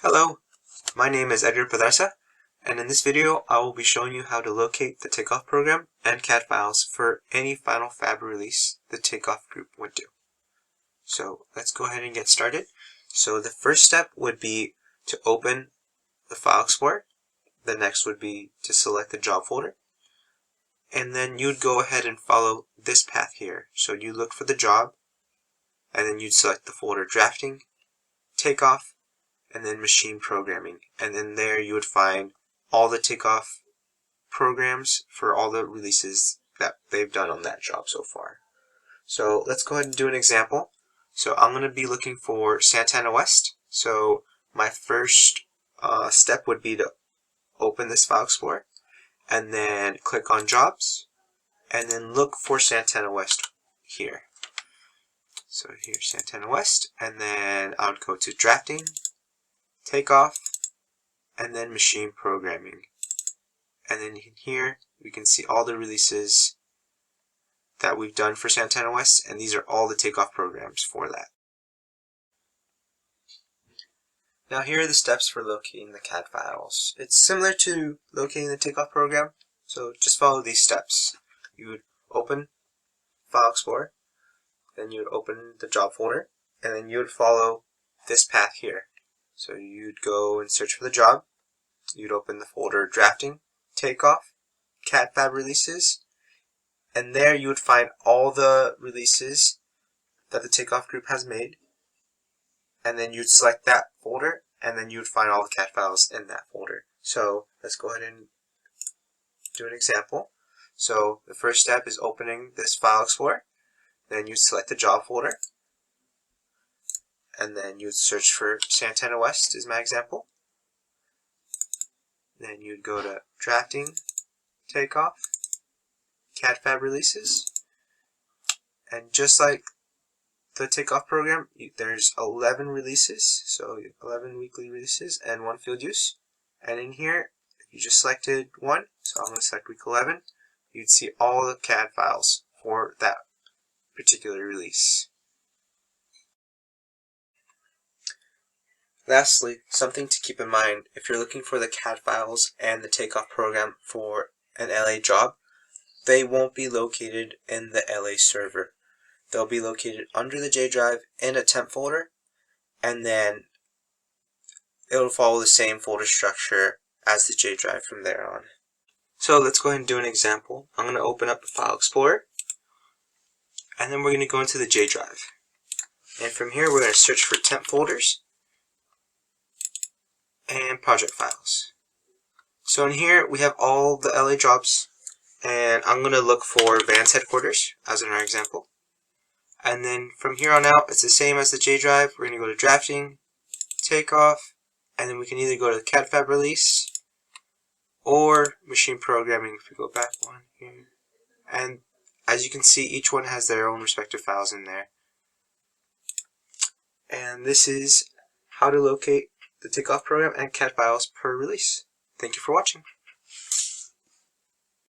Hello, my name is Edgar Pedraza, and in this video I will be showing you how to locate the Takeoff program and Cad files for any Final Fab release the Takeoff group would do. So let's go ahead and get started. So the first step would be to open the File Explorer. The next would be to select the job folder. And then you'd go ahead and follow this path here. So you look for the job, and then you'd select the folder Drafting, Takeoff, and then Machine Programming. And then there you would find all the Takeoff programs for all the releases that they've done on that job so far. So let's go ahead and do an example. So I'm going to be looking for Santana West. So my first step would be to open this File Explorer and then click on Jobs and then look for Santana West here. So here's Santana West, and then I would go to Drafting, Takeoff, and then Machine Programming. And then here we can see all the releases that we've done for Santana West, and these are all the Takeoff programs for that. Now here are the steps for locating the CAD files. It's similar to locating the Takeoff program, so just follow these steps. You would open File Explorer, then you would open the job folder, and then you would follow this path here. So you'd go and search for the job, you'd open the folder Drafting, Takeoff, Cad Fab releases, and there you would find all the releases that the Takeoff group has made, and then you'd select that folder, and then you would find all the CAD files in that folder. So let's go ahead and do an example. So the first step is opening this File Explorer, then you select the job folder, and then you'd search for Santana West is my example. Then you'd go to Drafting, Takeoff, Cad Fab releases, and just like the Takeoff program, there's 11 releases, so 11 weekly releases and 1 field use. And in here, if you just selected one, so I'm going to select week 11, you'd see all the CAD files for that particular release. Lastly, something to keep in mind if you're looking for the CAD files and the Takeoff program for an LA job, they won't be located in the LA server. They'll be located under the J drive in a temp folder, and then it'll follow the same folder structure as the J drive from there on. So let's go ahead and do an example. I'm going to open up the File Explorer, and then we're going to go into the J drive. And from here we're going to search for temp folders and project files. So in here we have all the LA jobs, and I'm going to look for Vans headquarters as in our example. And then from here on out, it's the same as the J drive. We're going to go to Drafting, Takeoff, and then we can either go to the Cad Fab release or Machine Programming if we go back one here. And as you can see, each one has their own respective files in there. And this is how to locate the Takeoff program and CAD files per release. Thank you for watching.